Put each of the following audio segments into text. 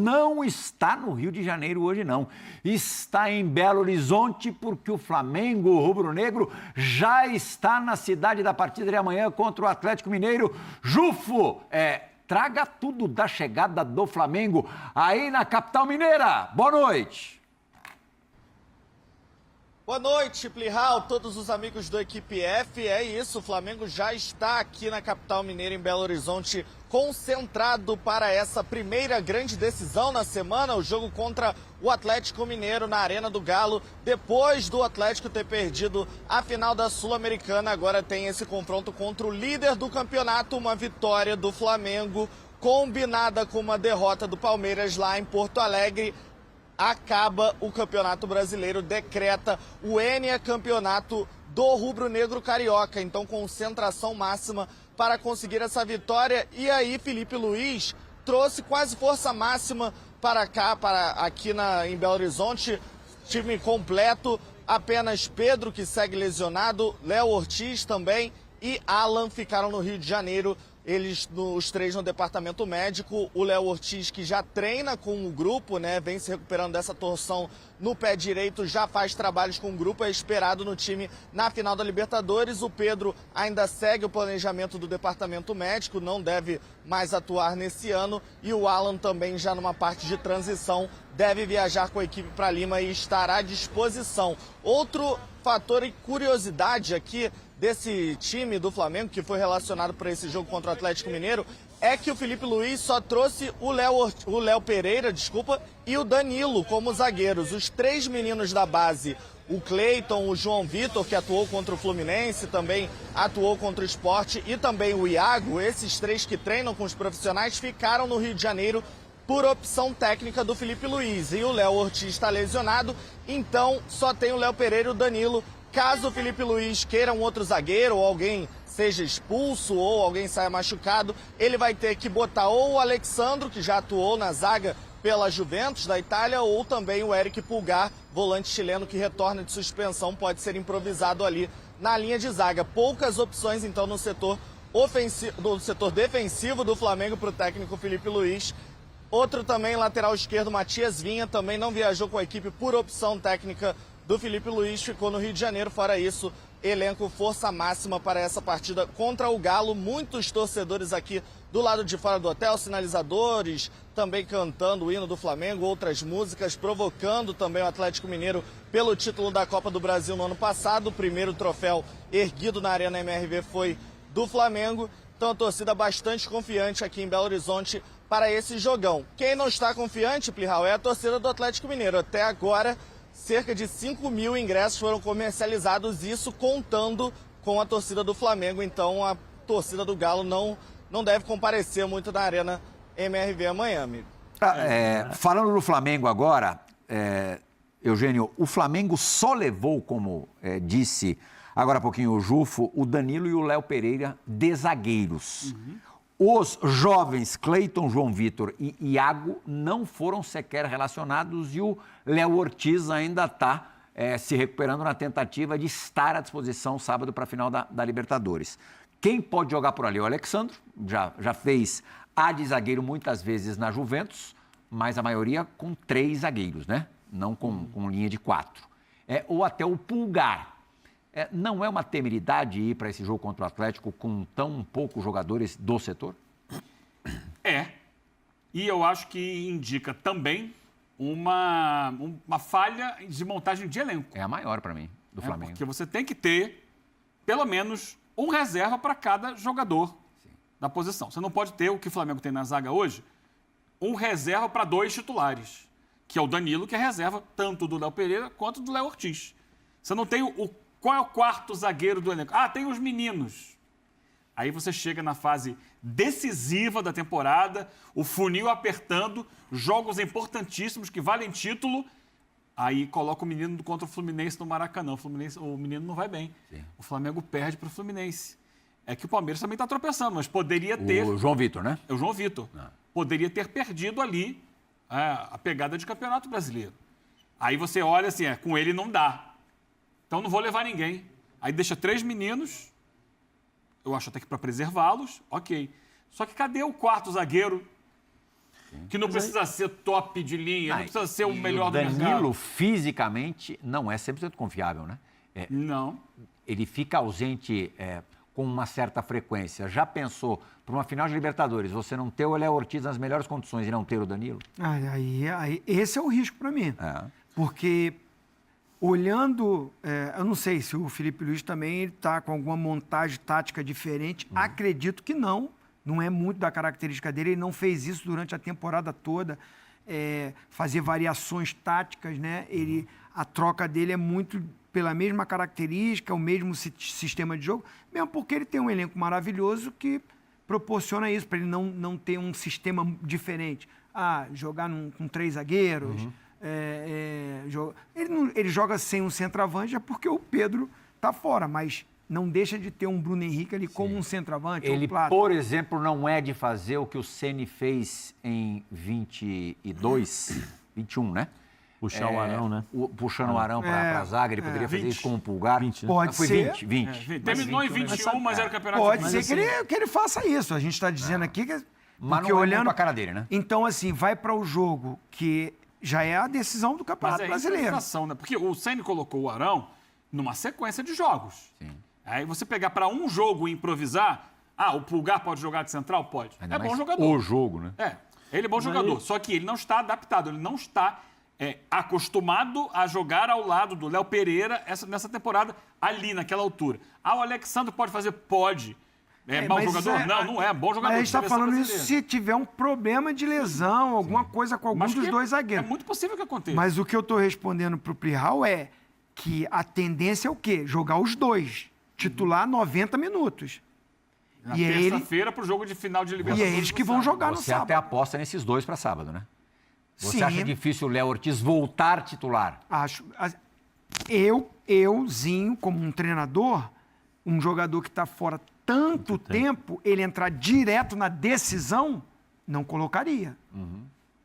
não está no Rio de Janeiro hoje, não. Está em Belo Horizonte, porque o Flamengo rubro-negro já está na cidade da partida de amanhã contra o Atlético Mineiro. Jufo, traga tudo da chegada do Flamengo aí na capital mineira. Boa noite. Boa noite, Plihal, todos os amigos do Equipe F. É isso, o Flamengo já está aqui na capital mineira, em Belo Horizonte, concentrado para essa primeira grande decisão na semana, o jogo contra o Atlético Mineiro na Arena do Galo. Depois do Atlético ter perdido a final da Sul-Americana, agora tem esse confronto contra o líder do campeonato, uma vitória do Flamengo, combinada com uma derrota do Palmeiras lá em Porto Alegre. Acaba o Campeonato Brasileiro, decreta o Enia Campeonato do Rubro-Negro Carioca. Então, concentração máxima para conseguir essa vitória. E aí, Felipe Luiz trouxe quase força máxima para cá, em Belo Horizonte. Time completo, apenas Pedro, que segue lesionado, Léo Ortiz também e Alan ficaram no Rio de Janeiro. Eles, os três no departamento médico, o Léo Ortiz, que já treina com o grupo, né, vem se recuperando dessa torção no pé direito, já faz trabalhos com o grupo, é esperado no time na final da Libertadores. O Pedro ainda segue o planejamento do departamento médico, não deve mais atuar nesse ano. E o Alan também já numa parte de transição, deve viajar com a equipe para Lima e estará à disposição. Outro fator e curiosidade aqui desse time do Flamengo, que foi relacionado para esse jogo contra o Atlético Mineiro, é que o Felipe Luiz só trouxe o Léo Pereira, e o Danilo como zagueiros. Os três meninos da base, o Cleiton, o João Vitor, que atuou contra o Fluminense, também atuou contra o Sport, e também o Iago, esses três que treinam com os profissionais, ficaram no Rio de Janeiro por opção técnica do Felipe Luiz. E o Léo Ortiz está lesionado, então só tem o Léo Pereira e o Danilo. Caso o Felipe Luiz queira um outro zagueiro, ou alguém seja expulso, ou alguém saia machucado, ele vai ter que botar ou o Alexandro, que já atuou na zaga pela Juventus da Itália, ou também o Eric Pulgar, volante chileno que retorna de suspensão, pode ser improvisado ali na linha de zaga. Poucas opções, então, no setor defensivo do Flamengo para o técnico Felipe Luiz. Outro também, lateral esquerdo, Matias Vinha, também não viajou com a equipe por opção técnica do Felipe Luiz, ficou no Rio de Janeiro. Fora isso, elenco força máxima para essa partida contra o Galo. Muitos torcedores aqui do lado de fora do hotel, sinalizadores, também cantando o hino do Flamengo, outras músicas, provocando também o Atlético Mineiro pelo título da Copa do Brasil no ano passado. O primeiro troféu erguido na Arena MRV foi do Flamengo. Então a torcida bastante confiante aqui em Belo Horizonte para esse jogão. Quem não está confiante, Plihal, é a torcida do Atlético Mineiro. Até agora, cerca de 5 mil ingressos foram comercializados, isso contando com a torcida do Flamengo. Então a torcida do Galo não deve comparecer muito na Arena MRV amanhã, amigo. Falando do Flamengo agora, Eugênio, o Flamengo só levou, como disse agora há pouquinho o Jufo, o Danilo e o Léo Pereira de zagueiros. Os jovens Cleiton, João Vitor e Iago não foram sequer relacionados, e o Léo Ortiz ainda está se recuperando na tentativa de estar à disposição sábado para a final da Libertadores. Quem pode jogar por ali? O Alexandro, já fez de zagueiro muitas vezes na Juventus, mas a maioria com 3 zagueiros, né? Não com linha de 4. Ou até o Pulgar. Não é uma temeridade ir para esse jogo contra o Atlético com tão poucos jogadores do setor? E eu acho que indica também uma falha de montagem de elenco. É a maior para mim, do Flamengo. Porque você tem que ter, pelo menos, um reserva para cada jogador da posição. Você não pode ter o que o Flamengo tem na zaga hoje, um reserva para 2 titulares, que é o Danilo, que é reserva tanto do Léo Pereira quanto do Léo Ortiz. Você não tem qual é o quarto zagueiro do elenco? Tem os meninos. Aí você chega na fase decisiva da temporada, o funil apertando, jogos importantíssimos que valem título, aí coloca o menino contra o Fluminense no Maracanã. O menino não vai bem. Sim. O Flamengo perde para o Fluminense. É que o Palmeiras também está tropeçando, mas poderia ter... O João Vitor, né? É o João Vitor. Poderia ter perdido ali a pegada de Campeonato Brasileiro. Aí você olha assim, com ele não dá. Então não vou levar ninguém. Aí deixa 3 meninos, eu acho até que para preservá-los, ok. Só que cadê o quarto zagueiro? que não precisa ser top de linha, não precisa ser o melhor do mercado. O Danilo, fisicamente, não é 100% confiável, né? Não. Ele fica ausente com uma certa frequência. Já pensou, para uma final de Libertadores, você não ter o Léo Ortiz nas melhores condições e não ter o Danilo? Aí esse é o risco para mim. Porque, olhando, eu não sei se o Felipe Luiz também está com alguma montagem tática diferente. Acredito que não. Não é muito da característica dele. Ele não fez isso durante a temporada toda. Fazer variações táticas, né? A troca dele é muito pela mesma característica, o mesmo sistema de jogo, mesmo porque ele tem um elenco maravilhoso que proporciona isso, para ele não ter um sistema diferente. Jogar com 3 zagueiros. Ele joga sem um centroavante, é porque o Pedro está fora, mas não deixa de ter um Bruno Henrique ali como um centroavante. Ele, por exemplo, não é de fazer o que o Ceni fez em 21, né? Puxar o Arão, né? Puxando o Arão para a zaga, ele poderia fazer isso com o Pulgar. 20, né? Pode Foi ser. 20. Terminou em 21, mas era o campeonato. Pode ser que ele faça isso. A gente está dizendo aqui que... Mas não olhando a cara dele, né? Então, assim, vai para o jogo que já é a decisão do Campeonato Brasileiro. Né? Porque o Ceni colocou o Arão numa sequência de jogos. Sim. Aí você pegar para um jogo e improvisar, o Pulgar pode jogar de central? Pode. Ainda é bom mais jogador. O jogo, né? Ele é bom jogador, só que ele não está adaptado, ele não está acostumado a jogar ao lado do Léo Pereira nessa temporada, ali, naquela altura. O Alexandre pode fazer? Pode. Mau jogador? Não é. Bom jogador. Mas a gente está falando isso se tiver um problema de lesão, alguma coisa com algum dos dois zagueiros. É muito possível que aconteça. Mas o que eu estou respondendo para o Plihal é que a tendência é o quê? Jogar os dois. Titular 90 minutos. Na terça-feira para o jogo de final de Libertadores. E é eles que vão jogar no sábado. Você sábado. até aposta nesses dois para sábado, né? Você Sim. acha difícil o Léo Ortiz voltar titular? Acho. Zinho, como um treinador, um jogador que está fora tanto tempo, ele entrar direto na decisão, não colocaria.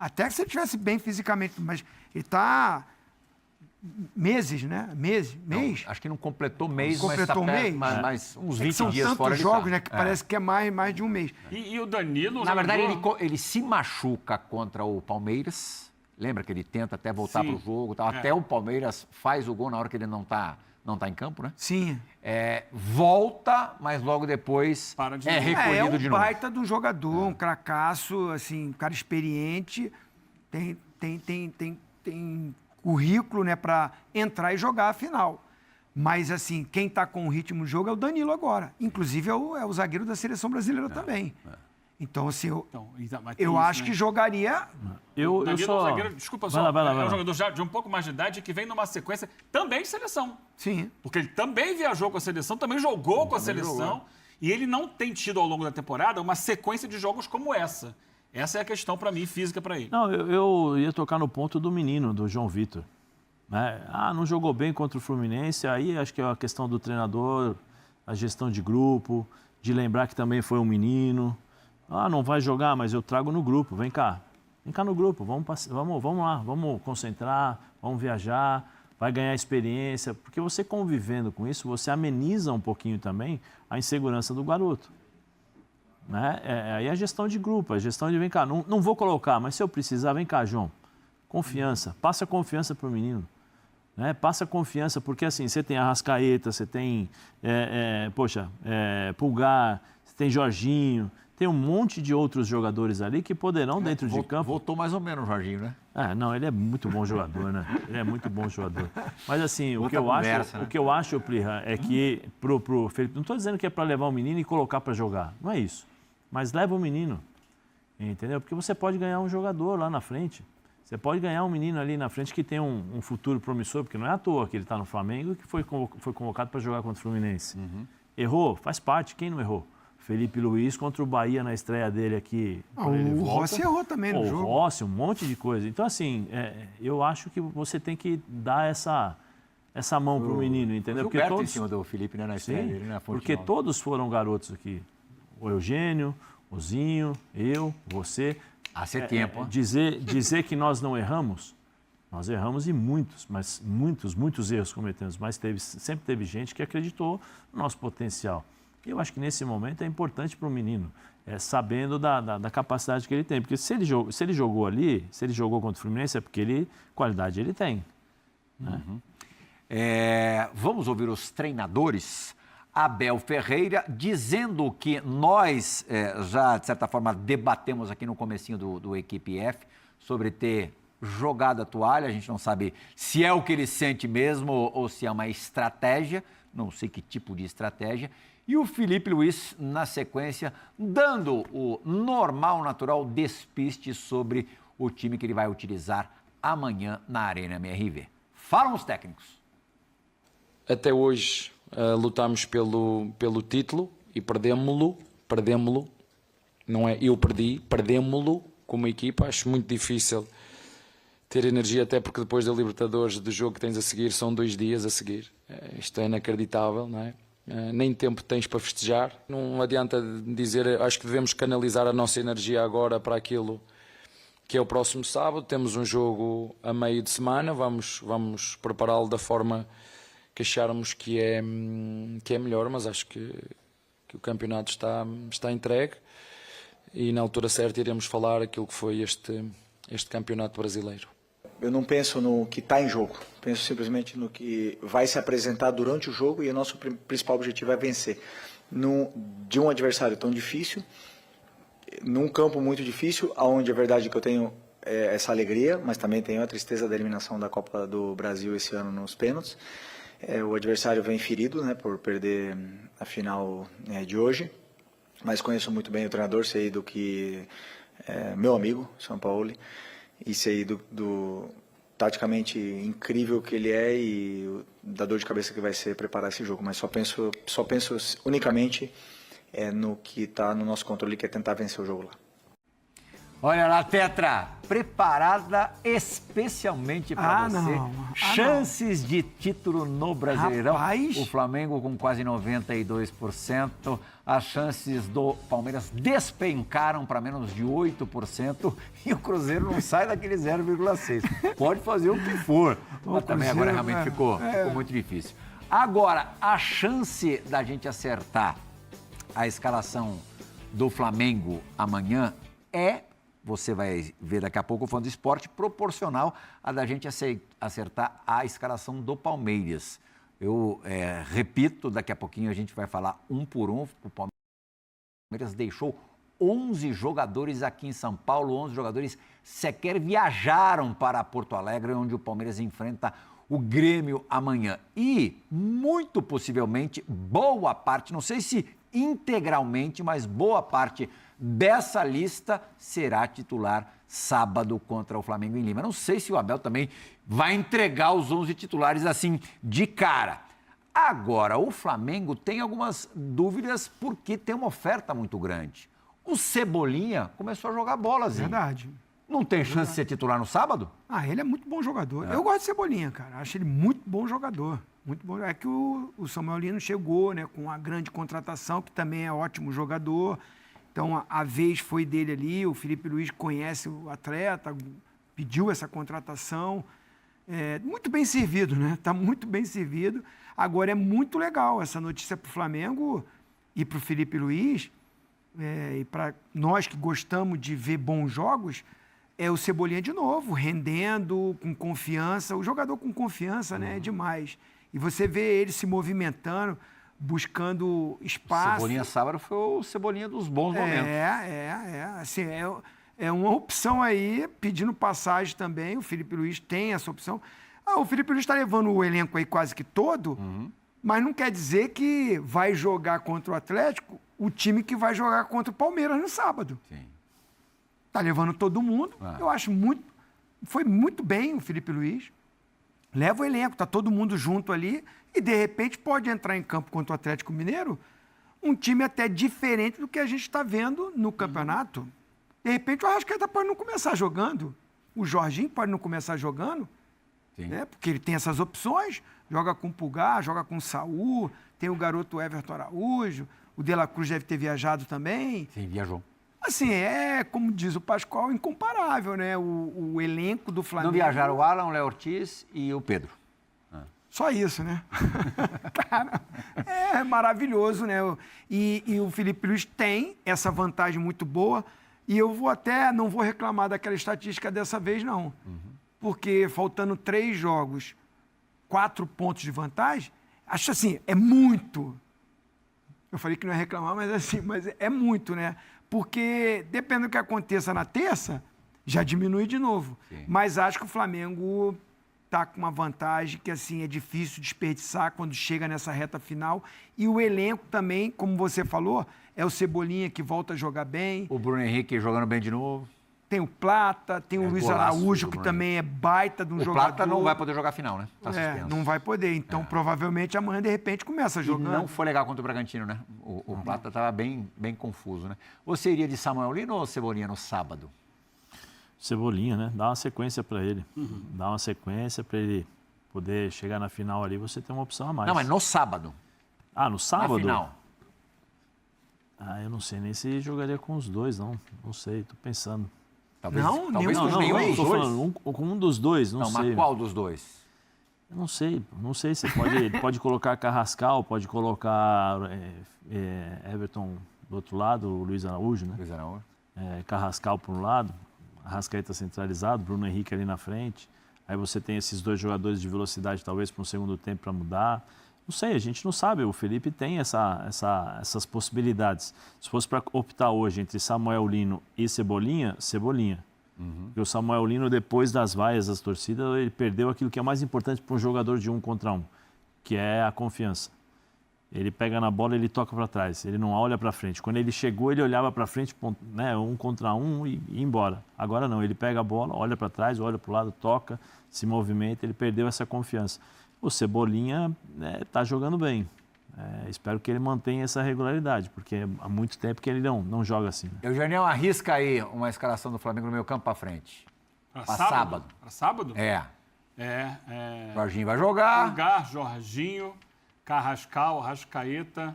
Até que se ele estivesse bem fisicamente, mas ele está meses, né? Mês? Não, acho que não completou mês, completou mas uns 20 dias são fora tantos jogos, né? Que parece que é mais de um mês. E o Danilo... Na verdade, ele se machuca contra o Palmeiras. Lembra que ele tenta até voltar para o jogo. Até o Palmeiras faz o gol na hora que ele não tá em campo, né? Sim. Volta, mas logo depois recolhido de novo. É um baita do jogador, um cracaço, assim, um cara experiente, tem currículo, né, para entrar e jogar a final. Mas, assim, quem está com o ritmo do jogo é o Danilo agora. Inclusive, é o zagueiro da Seleção Brasileira também. Então, assim, eu acho que jogaria... Zagueiro, desculpa só, vai lá. É um jogador já de um pouco mais de idade que vem numa sequência também de seleção. Sim. Porque ele também viajou com a seleção, também jogou com a seleção. E ele não tem tido, ao longo da temporada, uma sequência de jogos como essa. Essa é a questão, para mim, física para ele. Não, eu ia tocar no ponto do menino, do João Vitor. Né? Não jogou bem contra o Fluminense, aí acho que é a questão do treinador, a gestão de grupo, de lembrar que também foi um menino. Não vai jogar, mas eu trago no grupo, vem cá no grupo, vamos lá, vamos concentrar, vamos viajar, vai ganhar experiência, porque você convivendo com isso, você ameniza um pouquinho também a insegurança do garoto. Né? Aí a gestão de grupo, a gestão de vem cá, não vou colocar, mas se eu precisar, vem cá, João, confiança, passa confiança para o menino. Né? Passa confiança, porque assim, você tem Arrascaeta, você tem Pulgar, você tem Jorginho, tem um monte de outros jogadores ali que poderão dentro de campo... Voltou mais ou menos o Jorginho, né? Não, ele é muito bom jogador, né? Ele é muito bom jogador. Mas assim, o que eu acho, Plihal, é que pro Felipe... Não estou dizendo que é para levar o menino e colocar para jogar. Não é isso. Mas leva o menino, entendeu? Porque você pode ganhar um jogador lá na frente. Você pode ganhar um menino ali na frente que tem um futuro promissor, porque não é à toa que ele está no Flamengo e que foi convocado para jogar contra o Fluminense. Errou? Faz parte. Quem não errou? Felipe Luiz contra o Bahia na estreia dele aqui. O Rossi errou também no jogo. O Rossi, um monte de coisa. Então, assim, eu acho que você tem que dar essa mão para o menino, entendeu? Porque todos... em cima do Felipe, né, na estreia dele, na Fonte porque Nova. todos foram garotos aqui. O Eugênio, o Zinho, eu, você. Há tempo. Dizer que nós não erramos, nós erramos e muitos erros cometemos, mas sempre teve gente que acreditou no nosso potencial. E eu acho que nesse momento é importante para o menino, sabendo da capacidade que ele tem. Porque se ele jogou ali, se ele jogou contra o Fluminense, é porque qualidade ele tem. Né? Vamos ouvir os treinadores. Abel Ferreira dizendo que nós já, de certa forma, debatemos aqui no comecinho do Equipe F sobre ter jogado a toalha. A gente não sabe se é o que ele sente mesmo ou se é uma estratégia, não sei que tipo de estratégia. E o Felipe Luiz, na sequência, dando o normal, natural despiste sobre o time que ele vai utilizar amanhã na Arena MRV. Falam os técnicos. Até hoje lutámos pelo título e perdemos-lo. Não é eu perdi, perdemos-lo como equipa. Acho muito difícil ter energia, até porque depois da Libertadores, do jogo que tens a seguir, são 2 dias a seguir. Isto é inacreditável, não é? Nem tempo tens para festejar. Não adianta dizer, acho que devemos canalizar a nossa energia agora para aquilo que é o próximo sábado. Temos um jogo a meio de semana, vamos prepará-lo da forma que acharmos que é melhor, mas acho que o campeonato está entregue e na altura certa iremos falar aquilo que foi este campeonato brasileiro. Eu não penso no que está em jogo, penso simplesmente no que vai se apresentar durante o jogo e o nosso principal objetivo é vencer. De um adversário tão difícil, num campo muito difícil, onde é verdade que eu tenho essa alegria, mas também tenho a tristeza da eliminação da Copa do Brasil esse ano nos pênaltis. O adversário vem ferido, né, por perder a final de hoje, mas conheço muito bem o treinador, sei do que meu amigo, São Paulo, e sei do taticamente incrível que ele é e da dor de cabeça que vai ser preparar esse jogo, mas só penso unicamente no que está no nosso controle, que é tentar vencer o jogo lá. Olha lá, Tetra, preparada especialmente para você. Chances de título no Brasileirão. Rapaz. O Flamengo com quase 92%. As chances do Palmeiras despencaram para menos de 8%. E o Cruzeiro não sai daquele 0,6%. Pode fazer o que for. Mas também agora realmente ficou muito difícil. Agora, a chance da gente acertar a escalação do Flamengo amanhã você vai ver daqui a pouco o Fã do Esporte, proporcional a da gente acertar a escalação do Palmeiras. Eu repito, daqui a pouquinho a gente vai falar um por um. O Palmeiras deixou 11 jogadores aqui em São Paulo, 11 jogadores sequer viajaram para Porto Alegre, onde o Palmeiras enfrenta o Grêmio amanhã. E, muito possivelmente, boa parte, não sei se integralmente, mas boa parte dessa lista será titular sábado contra o Flamengo em Lima. Não sei se o Abel também vai entregar os 11 titulares assim de cara. Agora, o Flamengo tem algumas dúvidas porque tem uma oferta muito grande. O Cebolinha começou a jogar bola, Zinho. Verdade. Não tem chance de ser titular no sábado? Ele é muito bom jogador. Eu gosto de Cebolinha, cara. Acho ele muito bom jogador. Muito bom. É que o Samuel Lino chegou, né, com a grande contratação, que também é ótimo jogador. Então, a vez foi dele ali. O Felipe Luiz conhece o atleta, pediu essa contratação. Muito bem servido, né? Está muito bem servido. Agora, é muito legal essa notícia para o Flamengo e para o Felipe Luiz. E para nós que gostamos de ver bons jogos, o Cebolinha de novo, rendendo, com confiança. O jogador com confiança, né, é demais. E você vê ele se movimentando, buscando espaço. Cebolinha sábado foi o Cebolinha dos bons momentos. Assim, é uma opção aí, pedindo passagem também. O Felipe Luiz tem essa opção. O Felipe Luiz está levando o elenco aí quase que todo, mas não quer dizer que vai jogar contra o Atlético o time que vai jogar contra o Palmeiras no sábado. Sim. Tá levando todo mundo. Eu acho foi muito bem o Felipe Luiz. Leva o elenco, tá todo mundo junto ali e, de repente, pode entrar em campo contra o Atlético Mineiro um time até diferente do que a gente está vendo no campeonato. De repente, o Arrascaeta pode não começar jogando. O Jorginho pode não começar jogando. Né? Porque ele tem essas opções. Joga com o Pulgar, joga com o Saul, tem o garoto Everton Araújo, o De La Cruz deve ter viajado também. Sim, viajou. Assim, como diz o Pascoal, incomparável, né? O elenco do Flamengo. Não viajaram o Alan, o Léo Ortiz e o Pedro. Só isso, né? Cara, é maravilhoso, né? E o Felipe Luiz tem essa vantagem muito boa. E eu não vou reclamar daquela estatística dessa vez, não. Porque faltando 3 jogos, 4 pontos de vantagem, acho assim, é muito. Eu falei que não ia reclamar, mas é muito, né? Porque dependendo do que aconteça na terça, já diminui de novo. Sim. Mas acho que o Flamengo tá com uma vantagem que, assim, é difícil desperdiçar quando chega nessa reta final. E o elenco também, como você falou, é o Cebolinha que volta a jogar bem. O Bruno Henrique jogando bem de novo. Tem o Plata, tem o Luiz golaço Araújo, do que Bruno também é baita de um O jogador. Plata não vai poder jogar a final, né? Tá suspenso. Não vai poder. Então, provavelmente, amanhã, de repente, começa E jogando. não foi legal contra o Bragantino, né? O Plata estava bem confuso, né? Você iria de Samuel Lino ou Cebolinha no sábado? Cebolinha, né? Dá uma sequência para ele. Dá uma sequência para ele poder chegar na final ali, você tem uma opção a mais. Não, mas no sábado. Ah, no sábado? Na final. Ah, eu não sei nem se jogaria com os dois, não. Não sei, tô pensando. Talvez, Não, talvez nenhum com nenhum eu dos tô dois. falando com um dos dois, não sei. Mas qual dos dois? Eu não sei. Você pode colocar Carrascal, pode colocar Everton do outro lado, o Luiz Araújo, né? Luiz Araújo. Carrascal por um lado, Arrascaeta centralizado, Bruno Henrique ali na frente. Aí você tem esses 2 jogadores de velocidade, talvez, para um segundo tempo para mudar. Não sei, a gente não sabe. O Felipe tem essas possibilidades. Se fosse para optar hoje entre Samuel Lino e Cebolinha, Cebolinha. Porque o Samuel Lino, depois das vaias das torcidas, ele perdeu aquilo que é mais importante para um jogador de 1 contra 1, que é a confiança. Ele pega na bola, ele toca para trás, ele não olha para frente. Quando ele chegou, ele olhava para frente, né, 1 contra 1 e ia embora. Agora não, ele pega a bola, olha para trás, olha para o lado, toca, se movimenta, ele perdeu essa confiança. O Cebolinha está jogando bem. Espero que ele mantenha essa regularidade, porque há muito tempo que ele não joga assim. Né? Eugênio, arrisca aí uma escalação do Flamengo no meio campo para frente. Para sábado. Para sábado? É. Jorginho vai jogar. Lugar, Jorginho, Carrascal, Arrascaeta.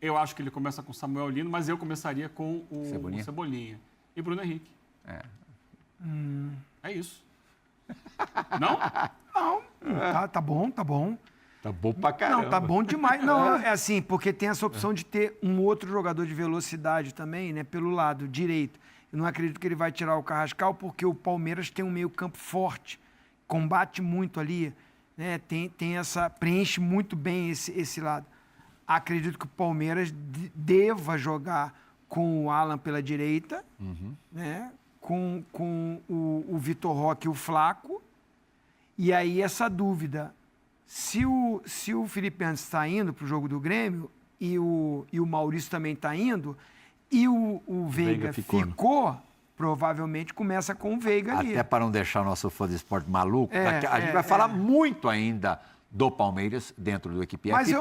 Eu acho que ele começa com Samuel Lino, mas eu começaria com o Cebolinha. E Bruno Henrique. É isso. Não? Não, tá bom. Tá bom pra caramba. Não, tá bom demais. Não, é assim, porque tem essa opção de ter um outro jogador de velocidade também, né, pelo lado direito. Eu não acredito que ele vai tirar o Carrascal, porque o Palmeiras tem um meio-campo forte, combate muito ali, né, preenche muito bem esse lado. Acredito que o Palmeiras deva jogar com o Alan pela direita, né, com o Vitor Roque e o Flaco, e aí essa dúvida. Se o Felipe Antes está indo para o jogo do Grêmio e o Maurício também está indo, e o Veiga ficou, provavelmente começa com o Veiga ali. Até para não deixar o nosso fã de esporte maluco, a gente vai falar muito ainda do Palmeiras dentro do Equipe F.